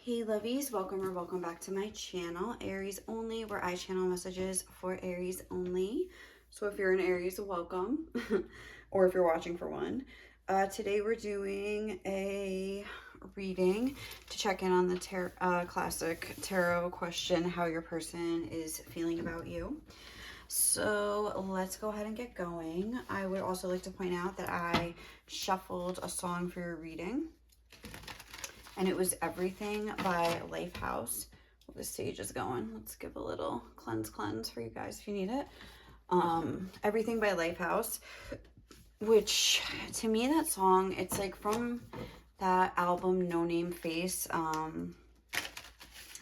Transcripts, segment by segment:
Hey lovies, welcome or welcome back to my channel, Aries Only, where I channel messages for Aries only. So if you're an Aries, welcome, or if you're watching for one. Today we're doing a reading to check in on the classic tarot question, how your person is feeling about you. So let's go ahead and get going. I would also like to point out that I shuffled a song for your reading. And it was Everything by Lifehouse. Well, the stage is going. Let's give a little cleanse for you guys if you need it. Everything by Lifehouse, which to me, that song, it's like from that album No Name Face. And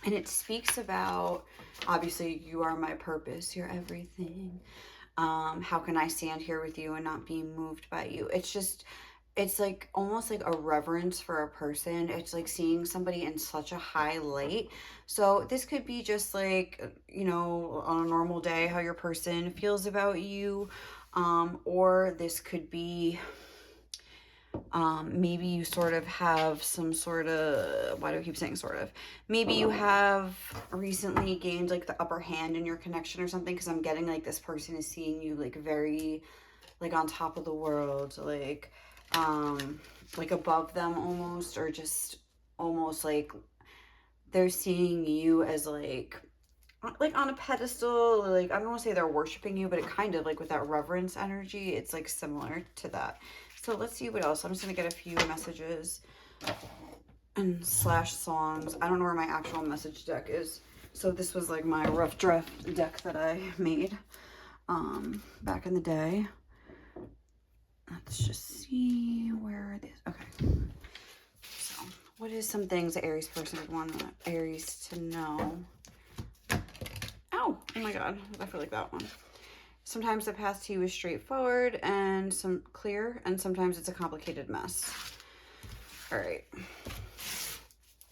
it speaks about, obviously, you are my purpose, you're everything. How can I stand here with you and not be moved by you? It's like almost like a reverence for a person. It's like seeing somebody in such a high light. So this could be just like, you know, on a normal day, how your person feels about you. Or this could be, maybe you sort of have some sort of, why do I keep saying sort of? Maybe you have recently gained like the upper hand in your connection or something, because I'm getting like this person is seeing you like very like on top of the world, like above them almost, or just almost like they're seeing you as like on a pedestal. Like, I don't want to say they're worshiping you, but it kind of like with that reverence energy, it's like similar to that. So let's see what else. I'm just gonna get a few messages and slash songs. I don't know where my actual message deck is, so this was like my rough draft deck that I made back in the day. Let's just see where it is. Okay. So, what is some things the Aries person would want Aries to know? Oh my God. I feel like that one. Sometimes the path to you is straightforward and some clear, and sometimes it's a complicated mess. All right.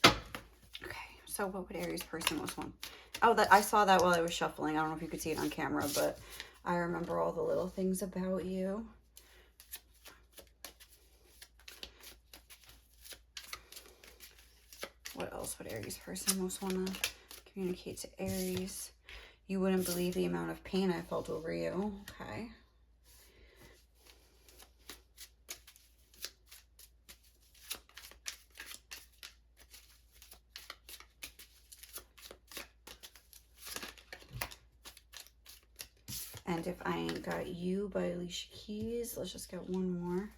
Okay. So, what would Aries person most want? Oh, that I saw that while I was shuffling. I don't know if you could see it on camera, but I remember all the little things about you. What else would Aries person most want to communicate to Aries? You wouldn't believe the amount of pain I felt over you. Okay. And If I Ain't Got You by Alicia Keys. Let's just get one more.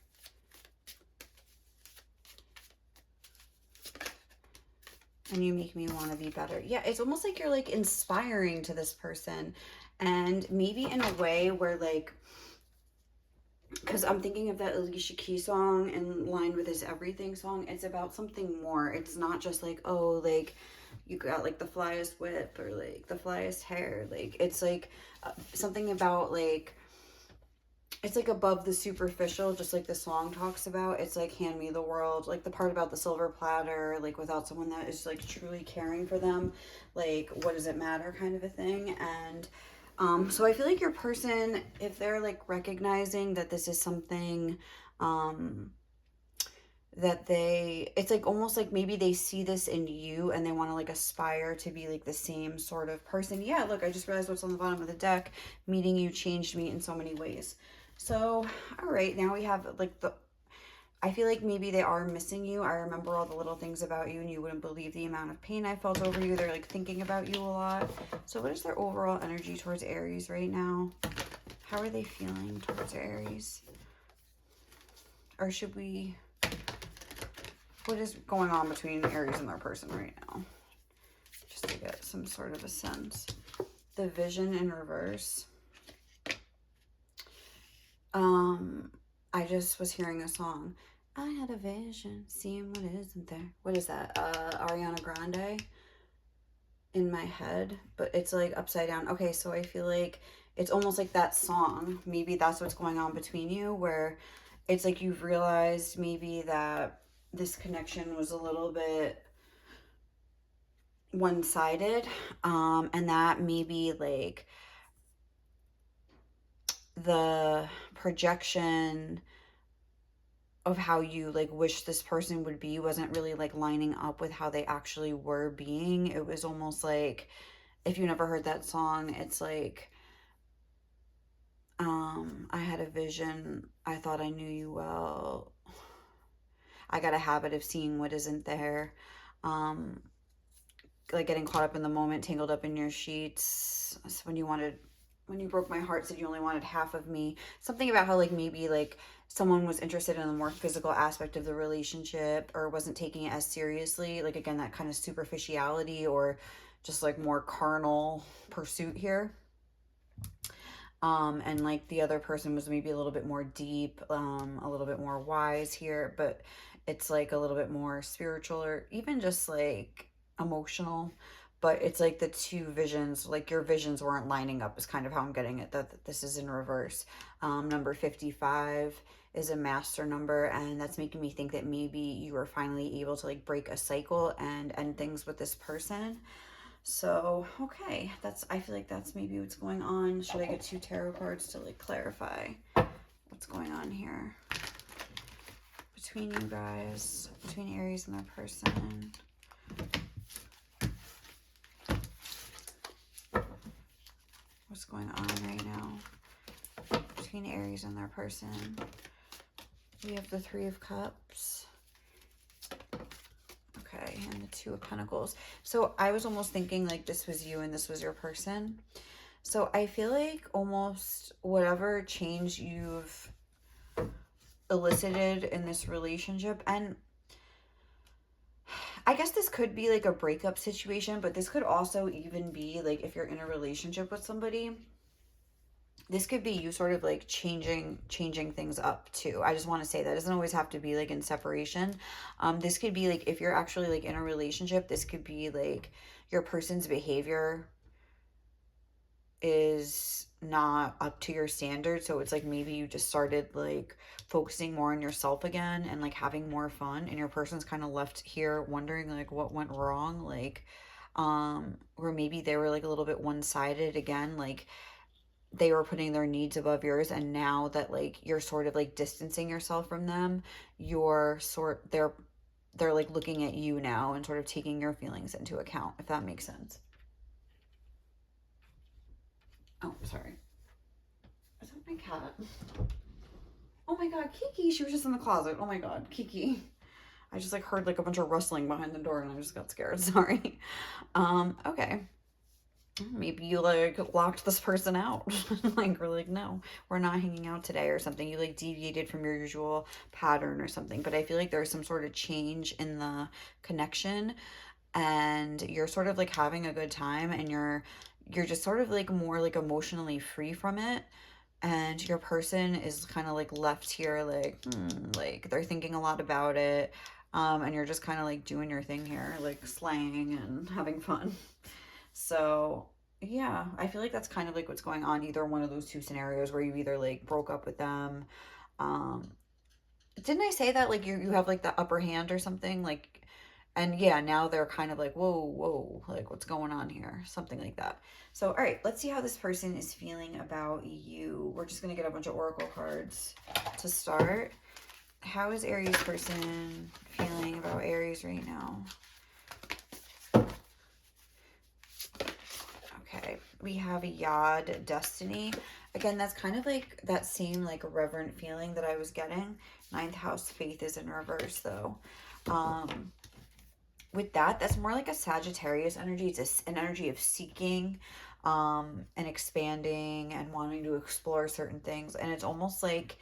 And you make me want to be better. Yeah, it's almost like you're like inspiring to this person. And maybe in a way where like, because I'm thinking of that Alicia Keys song in line with this Everything song. It's about something more. It's not just like, oh, like you got like the flyest whip or like the flyest hair. Like it's like something about like, it's like above the superficial, just like the song talks about. It's like hand me the world, like the part about the silver platter, like without someone that is like truly caring for them, like what does it matter kind of a thing. And so I feel like your person, if they're like recognizing that this is something that it's like almost like maybe they see this in you and they want to like aspire to be like the same sort of person. Yeah, look, I just realized what's on the bottom of the deck. Meeting you changed me in so many ways. So, all right, now we have like I feel like maybe they are missing you. I remember all the little things about you and you wouldn't believe the amount of pain I felt over you. They're like thinking about you a lot. So what is their overall energy towards Aries right now? How are they feeling towards Aries? Or should we, what is going on between Aries and their person right now? Just to get some sort of a sense. The Vision in reverse. I just was hearing a song. I had a vision, seeing what isn't there. What is that? Ariana Grande in my head, but it's like upside down. Okay, so I feel like it's almost like that song. Maybe that's what's going on between you, where it's like you've realized maybe that this connection was a little bit one-sided, and that maybe like the projection of how you like wish this person would be wasn't really like lining up with how they actually were being. It was almost like, if you never heard that song, it's like, I had a vision, I thought I knew you well, I got a habit of seeing what isn't there. Um, like getting caught up in the moment, tangled up in your sheets. So when you broke my heart, said you only wanted half of me. Something about how like maybe like someone was interested in the more physical aspect of the relationship or wasn't taking it as seriously. Like again, that kind of superficiality or just like more carnal pursuit here. And like the other person was maybe a little bit more deep, a little bit more wise here, but it's like a little bit more spiritual or even just like emotional. But it's like the two visions, like your visions weren't lining up, is kind of how I'm getting it, that this is in reverse. Number 55 is a master number, and that's making me think that maybe you were finally able to like break a cycle and end things with this person. So, okay, I feel like that's maybe what's going on. Should I get 2 tarot cards to like clarify what's going on here between you guys, between Aries and their person? What's going on right now between Aries and their person? We have the 3 of Cups. Okay, and the 2 of Pentacles. So I was almost thinking like this was you and this was your person. So I feel like almost whatever change you've elicited in this relationship, and I guess this could be like a breakup situation, but this could also even be like if you're in a relationship with somebody, this could be you sort of like changing things up too. I just want to say that it doesn't always have to be like in separation. This could be like if you're actually like in a relationship, this could be like your person's behavior is not up to your standards. So it's like maybe you just started like focusing more on yourself again and like having more fun, and your person's kind of left here wondering like what went wrong, like or maybe they were like a little bit one-sided again, like they were putting their needs above yours, and now that like you're sort of like distancing yourself from them, they're like looking at you now and sort of taking your feelings into account, if that makes sense. Oh, sorry. Is that my cat? Oh my god, Kiki, she was just in the closet. Oh my god, Kiki. I just like heard like a bunch of rustling behind the door and I just got scared. Sorry. Okay. Maybe you like locked this person out. Like we're like, no, we're not hanging out today or something. You like deviated from your usual pattern or something. But I feel like there's some sort of change in the connection, and you're sort of like having a good time, and you're just sort of like more like emotionally free from it, and your person is kind of like left here like they're thinking a lot about it, and you're just kind of like doing your thing here, like slaying and having fun. So yeah, I feel like that's kind of like what's going on, either one of those 2 scenarios where you either like broke up with them. um didn't I say that like you have like the upper hand or something, like, and yeah, now they're kind of like, whoa, like what's going on here, something like that. So all right, let's see how this person is feeling about you. We're just gonna get a bunch of oracle cards to start. How is Aries person feeling about Aries right now? Okay, we have Yod, Destiny. Again, that's kind of like that same like reverent feeling that I was getting. 9th house, Faith is in reverse though. With that, that's more like a Sagittarius energy. It's an energy of seeking, and expanding and wanting to explore certain things. And it's almost like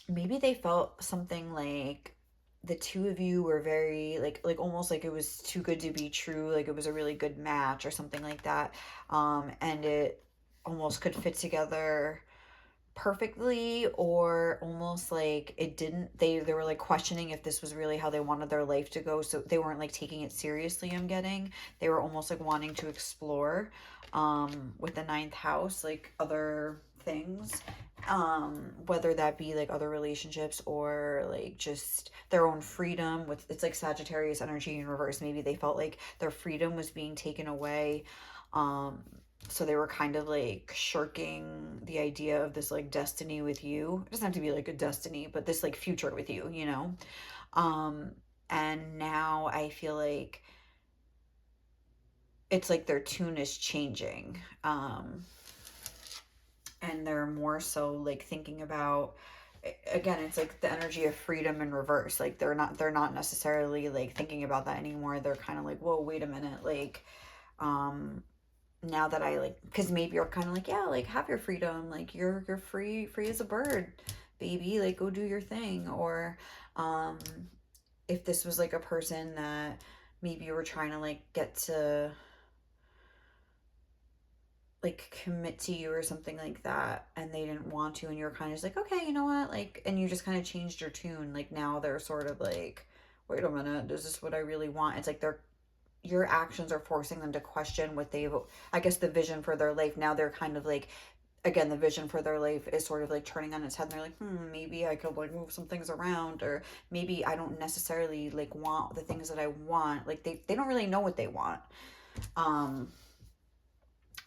maybe they felt something like the 2 of you were very like almost like it was too good to be true, like it was a really good match or something like that, and it almost could fit together perfectly, or almost like it didn't. They were like questioning if this was really how they wanted their life to go, so they weren't like taking it seriously. I'm getting they were almost like wanting to explore with the 9th house like other things, whether that be like other relationships or like just their own freedom. With it's like Sagittarius energy in reverse, maybe they felt like their freedom was being taken away, So they were kind of like shirking the idea of this like destiny with you. It doesn't have to be like a destiny, but this like future with you, you know? Um, and now I feel like it's like their tune is changing. And they're more so like thinking about, again, it's like the energy of freedom in reverse. Like they're not necessarily like thinking about that anymore. They're kind of like, whoa, wait a minute, like um now that I like, because maybe you're kind of like, yeah, like have your freedom, like you're free as a bird, baby, like go do your thing. Or um if this was like a person that maybe you were trying to like get to like commit to you or something like that, and they didn't want to, and you're kind of just like, okay, you know what, like, and you just kind of changed your tune. Like now they're sort of like, wait a minute, is this what I really want? It's like they're, your actions are forcing them to question what they've, I guess, the vision for their life. Now they're kind of like, again, the vision for their life is sort of like turning on its head, and they're like, maybe I could like move some things around, or maybe I don't necessarily like want the things that I want. Like they don't really know what they want. um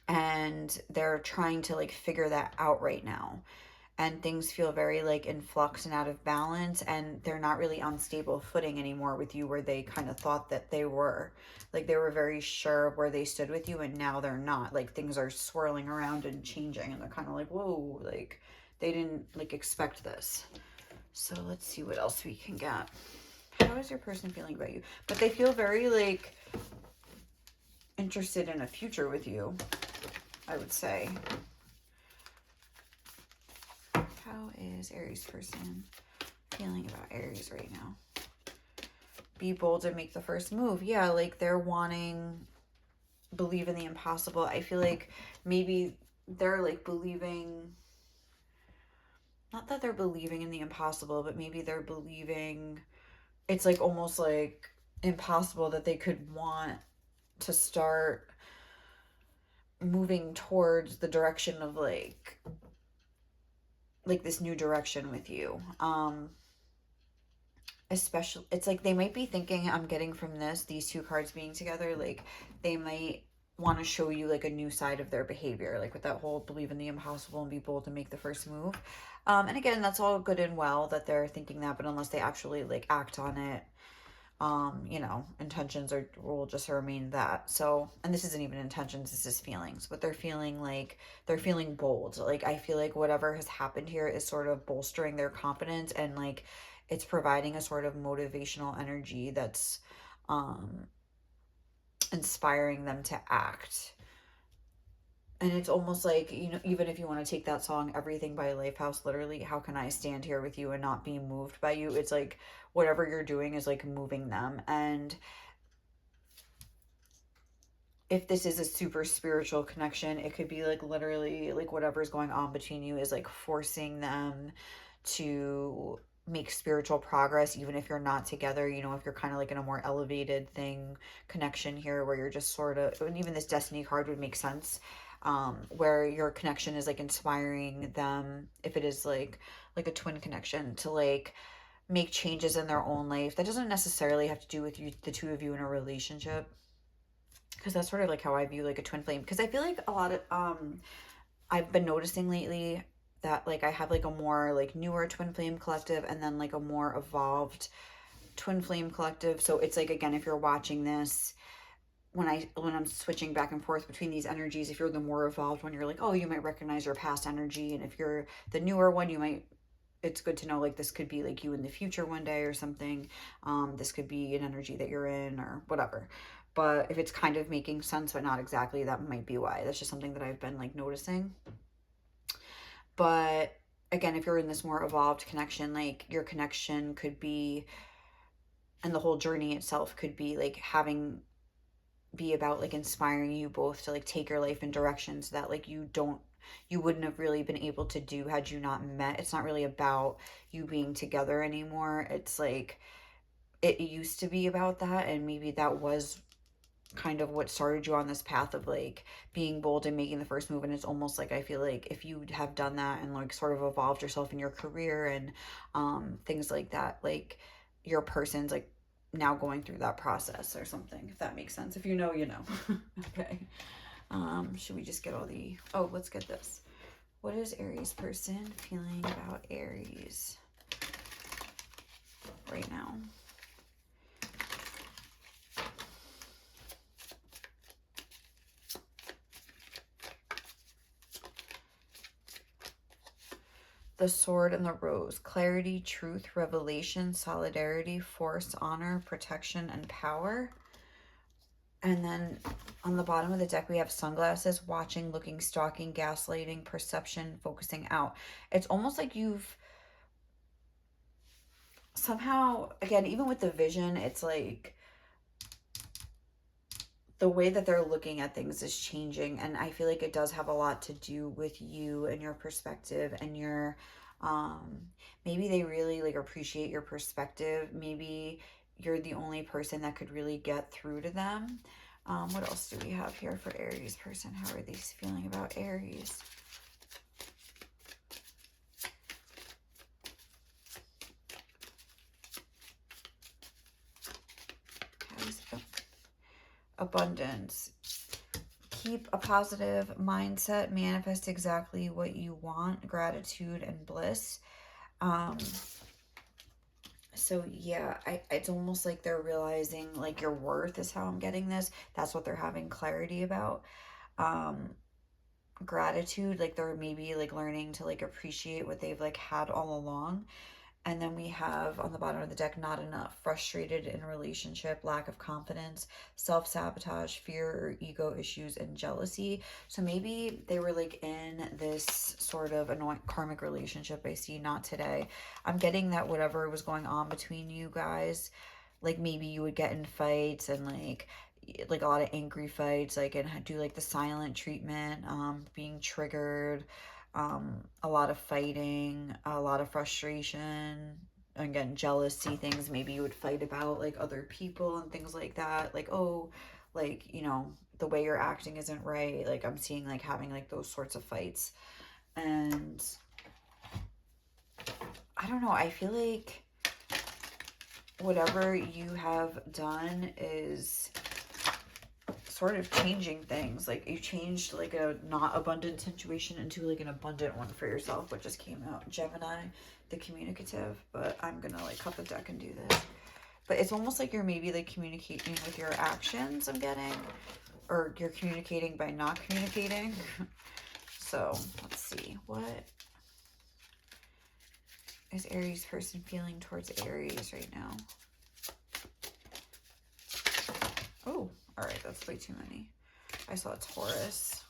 and they're trying to like figure that out right now, and things feel very like in flux and out of balance, and they're not really on stable footing anymore with you, where they kind of thought that they were, like they were very sure of where they stood with you, and now they're not. Like things are swirling around and changing, and they're kind of like, whoa, like they didn't like expect this. So let's see what else we can get. How is your person feeling about you? But they feel very like interested in a future with you, I would say. How is Aries person feeling about Aries right now? Be bold and make the first move. Yeah, like they're wanting, believe in the impossible. I feel like maybe they're like believing, not that they're believing in the impossible, but maybe they're believing it's like almost like impossible that they could want to start moving towards the direction of like this new direction with you. Especially, it's like they might be thinking, I'm getting from this, these two cards being together, like they might want to show you like a new side of their behavior, like with that whole believe in the impossible and be bold to make the first move. And again, that's all good and well that they're thinking that, but unless they actually like act on it, you know, intentions are will just remain that. So, and this isn't even intentions, this is feelings, but they're feeling like they're feeling bold. Like I feel like whatever has happened here is sort of bolstering their confidence, and like it's providing a sort of motivational energy that's um inspiring them to act. And it's almost like, you know, even if you want to take that song Everything by Lifehouse, literally, how can I stand here with you and not be moved by you? It's like whatever you're doing is like moving them. And if this is a super spiritual connection, it could be like literally like whatever's going on between you is like forcing them to make spiritual progress, even if you're not together. You know, if you're kind of like in a more elevated thing connection here, where you're just sort of, and even this destiny card would make sense, where your connection is like inspiring them, if it is like a twin connection, to like make changes in their own life. That doesn't necessarily have to do with you, the two of you in a relationship, because that's sort of like how I view like a twin flame. Because I feel like a lot of I've been noticing lately that like I have like a more like newer twin flame collective, and then like a more evolved twin flame collective. So it's like, again, if you're watching this, when I'm switching back and forth between these energies, if you're the more evolved one, you're like, oh, you might recognize your past energy, and if you're the newer one, you might, it's good to know like this could be like you in the future one day or something. This could be an energy that you're in or whatever. But if it's kind of making sense but not exactly, that might be why. That's just something that I've been like noticing. But again, if you're in this more evolved connection, like your connection could be, and the whole journey itself could be like having, be about like inspiring you both to like take your life in directions that like you wouldn't have really been able to do had you not met. It's not really about you being together anymore. It's like it used to be about that, and maybe that was kind of what started you on this path of like being bold and making the first move. And it's almost like I feel like if you have done that and like sort of evolved yourself in your career and things like that, like your person's like now going through that process or something, if that makes sense. If you know, you know. Okay. Should we just get all the, oh, let's get this. What is Aries person feeling about Aries right now? The Sword and the Rose. Clarity, truth, revelation, solidarity, force, honor, protection, and power. And then on the bottom of the deck, we have sunglasses, watching, looking, stalking, gaslighting, perception, focusing out. It's almost like you've somehow, again, even with the vision, it's like the way that they're looking at things is changing. And I feel like it does have a lot to do with you and your perspective and your, maybe they really like appreciate your perspective. Maybe you're the only person that could really get through to them. What else do we have here for Aries person? How are they feeling about Aries? Abundance. Keep a positive mindset. Manifest exactly what you want. Gratitude and bliss. So yeah, it's almost like they're realizing like your worth is how I'm getting this. That's what they're having clarity about. Gratitude, like they're maybe like learning to like appreciate what they've like had all along. And then we have on the bottom of the deck, not enough, frustrated in a relationship, lack of confidence, self-sabotage, fear or ego issues, and jealousy. So maybe they were like in this sort of annoying karmic relationship. I see, not today. I'm getting that whatever was going on between you guys, like maybe you would get in fights and like a lot of angry fights, like, and do like the silent treatment, being triggered, a lot of fighting, a lot of frustration, again, jealousy, things maybe you would fight about, like other people and things like that. Like, oh, like, you know, the way you're acting isn't right. Like, I'm seeing like having like those sorts of fights. And I don't know, I feel like whatever you have done is sort of changing things. Like you changed like a not abundant situation into like an abundant one for yourself, which just came out. Gemini, the communicative. But I'm gonna like cut the deck and do this. But it's almost like you're maybe like communicating with your actions, I'm getting, or you're communicating by not communicating. So let's see, what is Aries person feeling towards Aries right now? Oh, all right, that's way too many. I saw Taurus.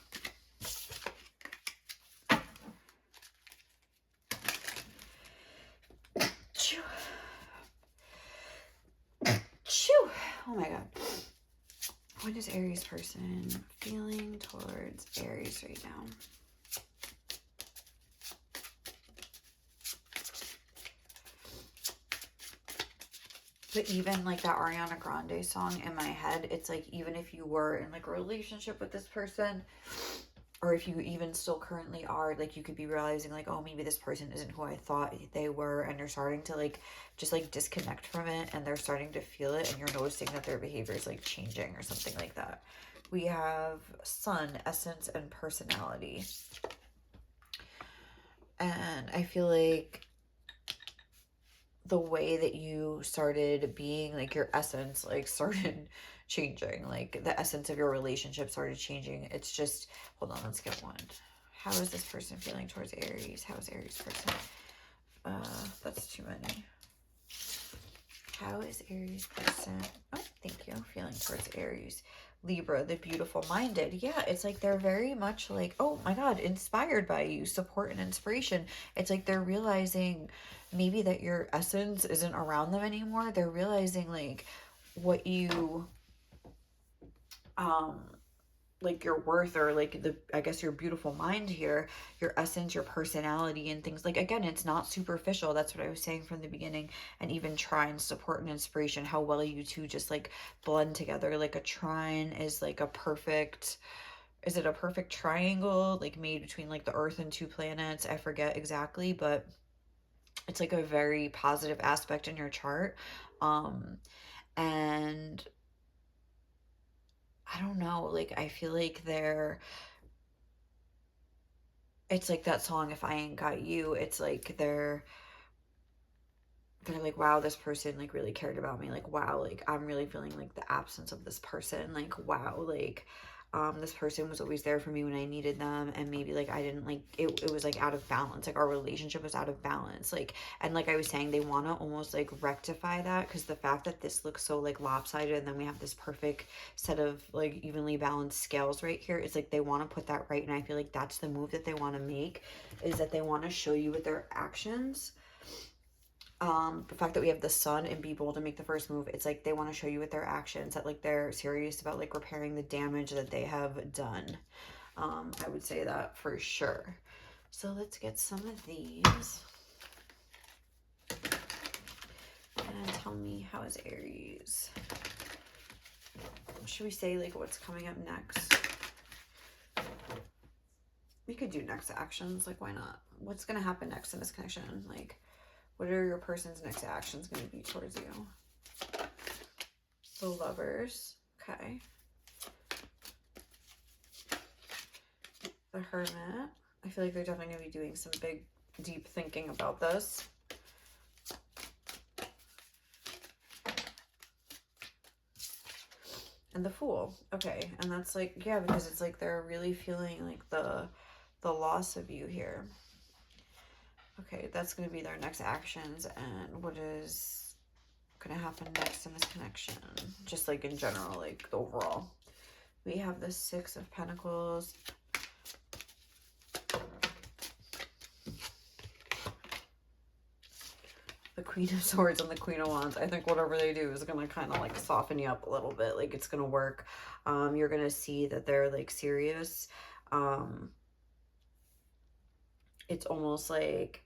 Choo. Choo. Oh my God. What is Aries person feeling towards Aries right now? But even like that Ariana Grande song in my head, it's like even if you were in like a relationship with this person, or if you even still currently are, like you could be realizing like, oh, maybe this person isn't who I thought they were, and you're starting to like just like disconnect from it, and they're starting to feel it, and you're noticing that their behavior is like changing or something like that. We have Sun, essence, and personality. And I feel like the way that you started being, like your essence, like started changing, like the essence of your relationship started changing. It's just, hold on, let's get one. How is this person feeling towards Aries? How is Aries person? That's too many. How is Aries person? Oh, thank you. Feeling towards Aries. Libra, the beautiful minded. Yeah, it's like they're very much like, oh my God, inspired by you, support and inspiration. It's like they're realizing maybe that your essence isn't around them anymore. They're realizing like what you, like your worth, or like the, I guess your beautiful mind here, your essence, your personality and things. Like, again, it's not superficial. That's what I was saying from the beginning. And even trine, support and inspiration, how well you two just like blend together. Like a trine is like a perfect, is it a perfect triangle like made between like the earth and two planets? I forget exactly, but it's like a very positive aspect in your chart. And I don't know. know, like, I feel like it's like that song, If I Ain't Got You. It's like they're like, wow, this person like really cared about me. Like, wow, like I'm really feeling like the absence of this person. Like, wow, like this person was always there for me when I needed them, and maybe like I didn't like it was like out of balance. Like our relationship was out of balance. Like, and like I was saying, they want to almost like rectify that, because the fact that this looks so like lopsided, and then we have this perfect set of like evenly balanced scales right here, it's like they want to put that right. And I feel like that's the move that they want to make, is that they want to show you with their actions. The fact that we have the sun and be bold and make the first move, it's like they want to show you with their actions that like they're serious about like repairing the damage that they have done. I would say that for sure. So let's get some of these and tell me, how is Aries? Should we say like what's coming up next? We could do next actions, like why not? What's gonna happen next in this connection? Like, what are your person's next actions going to be towards you? The Lovers. Okay. The Hermit. I feel like they're definitely going to be doing some big, deep thinking about this. And the Fool. Okay. And that's like, yeah, because it's like they're really feeling like the loss of you here. Okay, that's going to be their next actions. And what is going to happen next in this connection? Just like in general, like overall. We have the Six of Pentacles. The Queen of Swords and the Queen of Wands. I think whatever they do is going to kind of like soften you up a little bit. Like it's going to work. You're going to see that they're like serious. It's almost like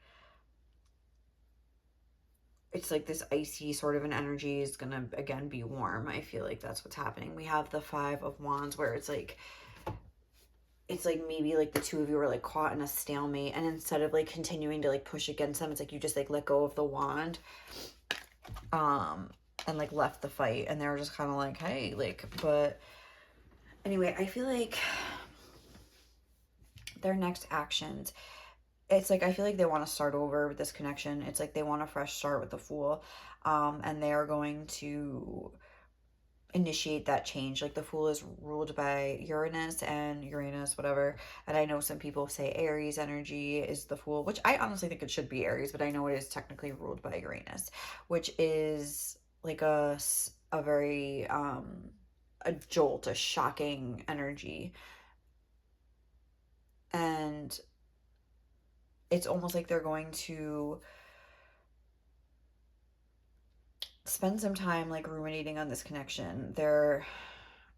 it's like this icy sort of an energy is going to again be warm. I feel like that's what's happening. We have the Five of Wands, where it's like maybe like the two of you are like caught in a stalemate, and instead of like continuing to like push against them, it's like you just like let go of the wand and like left the fight, and they were just kind of like, hey, like, but anyway, I feel like their next actions, it's like I feel like they want to start over with this connection. It's like they want a fresh start with the Fool, and they are going to initiate that change. Like the Fool is ruled by Uranus, whatever, and I know some people say Aries energy is the Fool, which I honestly think it should be Aries, but I know it is technically ruled by Uranus, which is like a very a jolt, a shocking energy. And it's almost like they're going to spend some time like ruminating on this connection. They're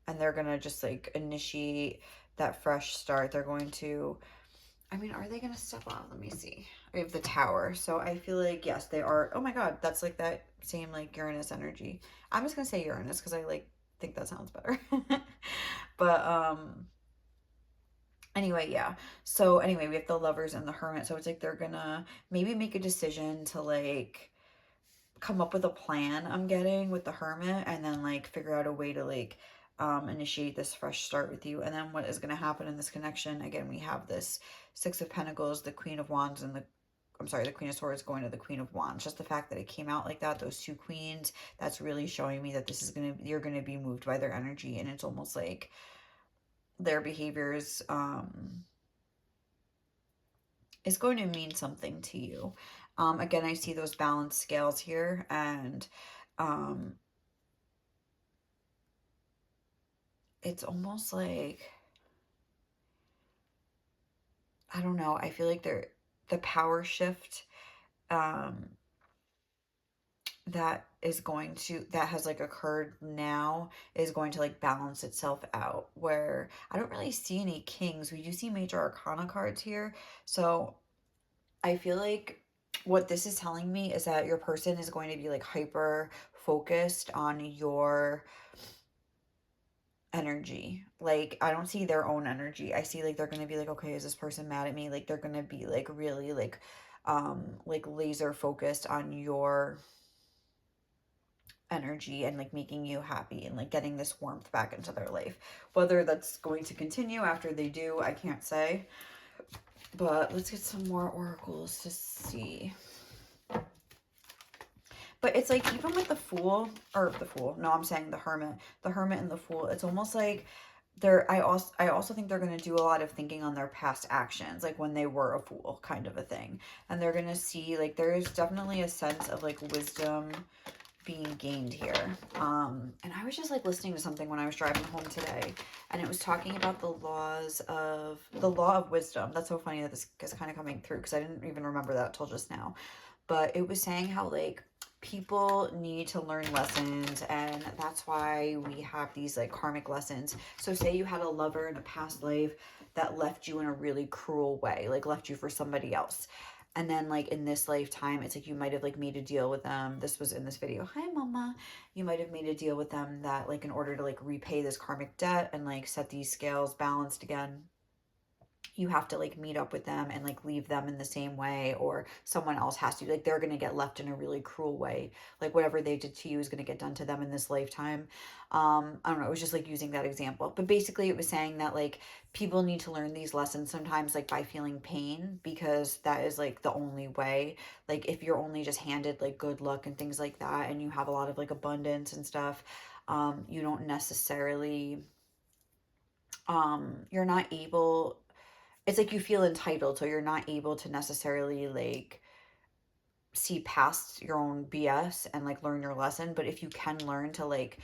gonna just like initiate that fresh start. They're going to, I mean, are they gonna step on? Let me see. We have the Tower. So I feel like, yes, they are. Oh my God, that's like that same like Uranus energy. I'm just gonna say Uranus because I like think that sounds better. But anyway, yeah. So anyway, we have the Lovers and the Hermit. So it's like they're gonna maybe make a decision to like come up with a plan, I'm getting, with the Hermit, and then like figure out a way to like initiate this fresh start with you. And then what is going to happen in this connection, again, we have this Six of Pentacles, the Queen of Wands, and the Queen of Swords going to the Queen of Wands. Just the fact that it came out like that, those two queens, that's really showing me that this is you're gonna be moved by their energy. And it's almost like their behaviors is going to mean something to you. Again, I see those balanced scales here, and it's almost like, I don't know, I feel like the power shift that has like occurred now is going to like balance itself out, where I don't really see any kings. We do see major arcana cards here. So I feel like what this is telling me is that your person is going to be like hyper focused on your energy. Like I don't see their own energy. I see like they're going to be like, okay, is this person mad at me? Like they're going to be like really like laser focused on your energy and like making you happy and like getting this warmth back into their life. Whether that's going to continue after they do, I can't say. But let's get some more oracles to see. But it's like, even with the Fool, or the Fool, no, I'm saying the Hermit and the Fool, it's almost like I also think they're going to do a lot of thinking on their past actions, like when they were a fool kind of a thing. And they're going to see, like, there is definitely a sense of like wisdom being gained here. And I was just like listening to something when I was driving home today, and it was talking about the law of wisdom. That's so funny that this is kind of coming through, because I didn't even remember that till just now. But it was saying how like people need to learn lessons, and that's why we have these like karmic lessons. So say you had a lover in a past life that left you in a really cruel way, like left you for somebody else. And then like in this lifetime, it's like you might have like made a deal with them. This was in this video. Hi, mama. You might have made a deal with them that like in order to like repay this karmic debt and like set these scales balanced again, you have to like meet up with them and like leave them in the same way, or someone else has to, like they're going to get left in a really cruel way. Like whatever they did to you is going to get done to them in this lifetime. I don't know, it was just like using that example, but basically it was saying that like people need to learn these lessons sometimes like by feeling pain, because that is like the only way. Like if you're only just handed like good luck and things like that, and you have a lot of like abundance and stuff, you don't necessarily you're not able, it's like you feel entitled, so you're not able to necessarily like see past your own BS and like learn your lesson. But if you can learn to like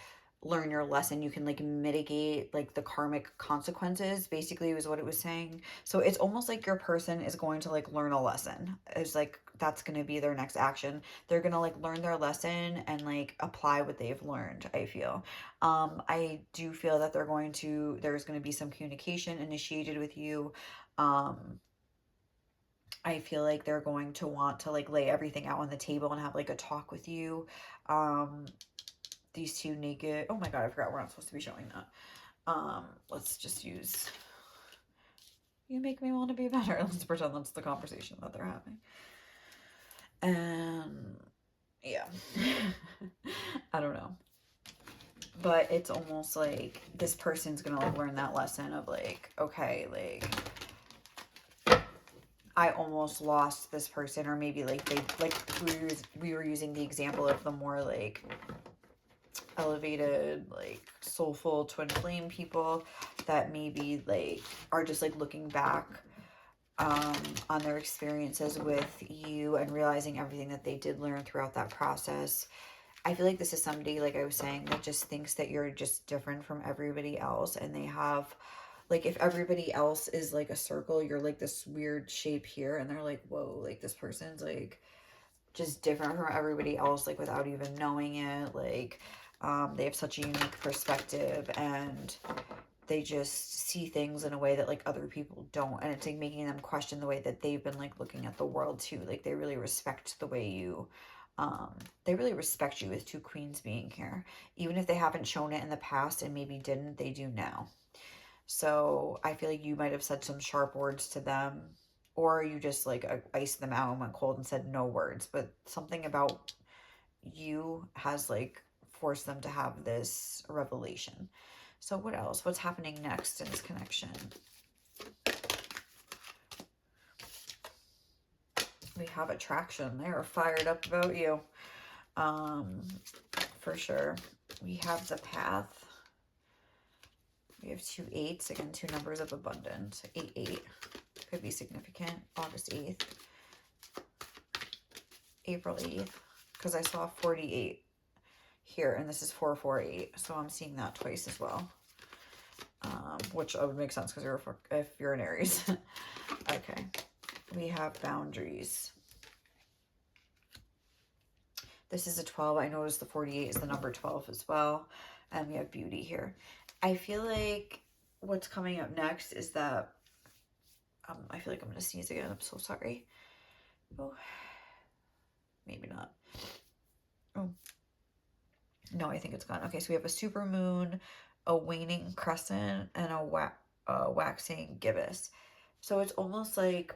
learn your lesson, you can like mitigate like the karmic consequences, basically was what it was saying. So it's almost like your person is going to like learn a lesson. It's like that's going to be their next action. They're going to like learn their lesson and like apply what they've learned, I feel. I do feel that there's going to be some communication initiated with you. I feel like they're going to want to like lay everything out on the table and have like a talk with you. These two naked, oh my god, I forgot we're not supposed to be showing that. Let's just use, you make me want to be better. Let's pretend that's the conversation that they're having. And yeah. I don't know. But it's almost like this person's gonna like learn that lesson of like, okay, like I almost lost this person, or maybe like they like we were using the example of the more like elevated, like soulful twin flame people that maybe like are just like looking back on their experiences with you and realizing everything that they did learn throughout that process. I feel like this is somebody, like I was saying, that just thinks that you're just different from everybody else, and they have, like, if everybody else is like a circle, you're like this weird shape here, and they're like, whoa, like this person's like just different from everybody else, like without even knowing it. Like they have such a unique perspective, and they just see things in a way that like other people don't, and it's like making them question the way that they've been like looking at the world too. Like they really respect the way you they really respect you, with two queens being here. Even if they haven't shown it in the past and maybe didn't, they do now. So I feel like you might have said some sharp words to them, or you just like iced them out and went cold and said no words. But something about you has like forced them to have this revelation. So what else? What's happening next in this connection? We have attraction. They are fired up about you. For sure. We have the Path. We have 2 8s. Again, 2 numbers of abundance. 8 8 could be significant. August 8th. April 8th. Because I saw 48 here, and this is 448. So I'm seeing that twice as well. Which would make sense because if you're an Aries. Okay. We have boundaries. This is a 12. I noticed the 48 is the number 12 as well. And we have beauty here. I feel like what's coming up next is that, I feel like I'm going to sneeze again. I'm so sorry. Oh, maybe not. Oh, no, I think it's gone. Okay, so we have a super moon, a waning crescent, and a waxing gibbous. So it's almost like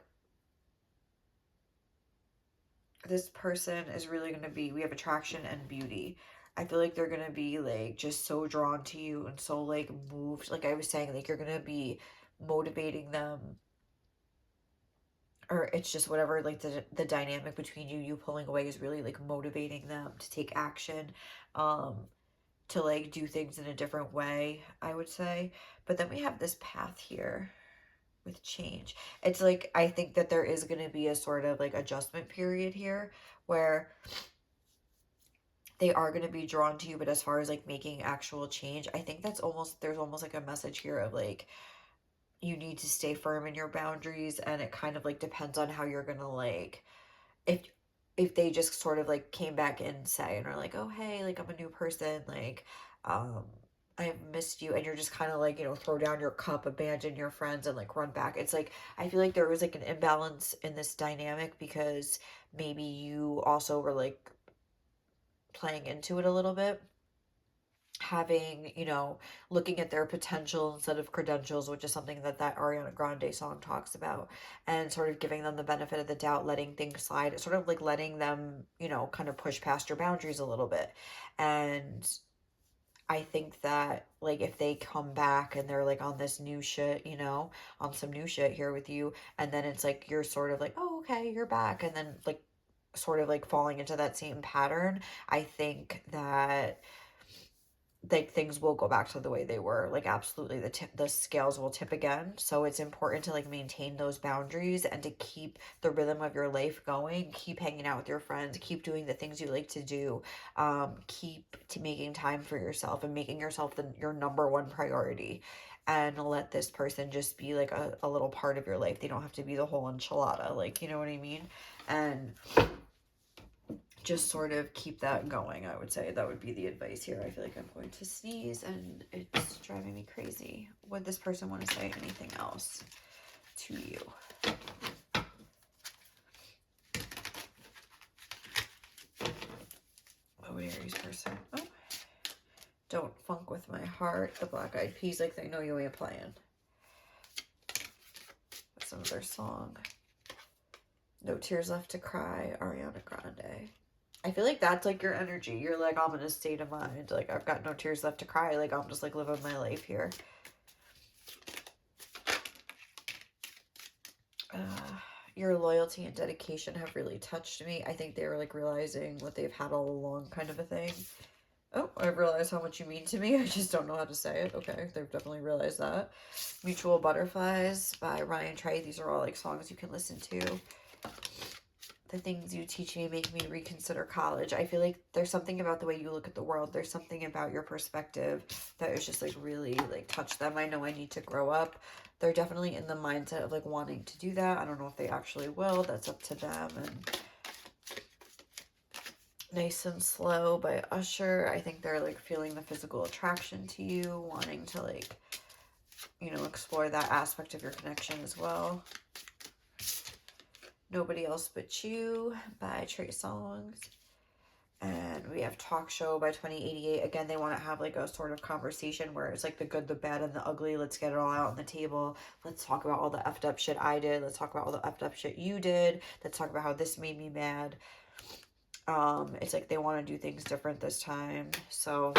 this person is really going to be, we have attraction and beauty. I feel like they're going to be like just so drawn to you and so like moved. Like I was saying, like you're going to be motivating them, or it's just whatever, like the dynamic between you pulling away is really like motivating them to take action, um to like do things in a different way, I would say. But then we have this path here with change. It's like I think that there is going to be a sort of like adjustment period here where they are going to be drawn to you, but as far as like making actual change, I think that's almost, there's almost like a message here of like you need to stay firm in your boundaries, and it kind of like depends on how you're going to like, if they just sort of like came back and say and are like, oh hey, like I'm a new person, like um I've missed you, and you're just kind of like, you know, throw down your cup, abandon your friends, and like run back. It's like I feel like there was like an imbalance in this dynamic because maybe you also were like playing into it a little bit, having, you know, looking at their potential instead of credentials, which is something that Ariana Grande song talks about, and sort of giving them the benefit of the doubt, letting things slide, sort of like letting them, you know, kind of push past your boundaries a little bit. And I think that like if they come back and they're like on this new shit, you know, on some new shit here with you, and then it's like you're sort of like, oh okay, you're back, and then like sort of like falling into that same pattern, I think that like things will go back to the way they were. Like absolutely the scales will tip again. So it's important to like maintain those boundaries and to keep the rhythm of your life going, keep hanging out with your friends, keep doing the things you like to do, keep making time for yourself and making yourself your number one priority, and let this person just be like a little part of your life. They don't have to be the whole enchilada, like, you know what I mean? And just sort of keep that going, I would say. That would be the advice here. I feel like I'm going to sneeze and it's driving me crazy. Would this person want to say anything else to you? Oh, Aries person. Oh. Don't funk with my heart. The Black Eyed Peas, like they know you ain't playing. That's another song. No Tears Left to Cry, Ariana Grande. I feel like that's like your energy. You're like, I'm in a state of mind. Like, I've got no tears left to cry. Like, I'm just like living my life here. Your loyalty and dedication have really touched me. I think they were like realizing what they've had all along, kind of a thing. Oh, I've realized how much you mean to me. I just don't know how to say it. Okay, they've definitely realized that. Mutual Butterflies by Ryan Trey. These are all like songs you can listen to. The things you teach me make me reconsider college. I feel like there's something about the way you look at the world. There's something about your perspective that is just like really like touch them. I know I need to grow up. They're definitely in the mindset of like wanting to do that. I don't know if they actually will. That's up to them. And Nice and Slow by Usher. I think they're like feeling the physical attraction to you, wanting to like, you know, explore that aspect of your connection as well. Nobody Else But You by Trey Songz. And we have Talk Show by 2088. Again, they want to have like a sort of conversation where it's like the good, the bad, and the ugly. Let's get it all out on the table. Let's talk about all the effed up shit I did. Let's talk about all the effed up shit you did. Let's talk about how this made me mad. It's like they want to do things different this time. So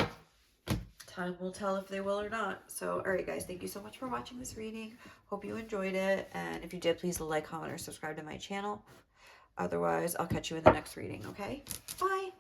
time will tell if they will or not. So, all right, guys, thank you so much for watching this reading. Hope you enjoyed it. And if you did, please like, comment, or subscribe to my channel. Otherwise, I'll catch you in the next reading, okay? Bye!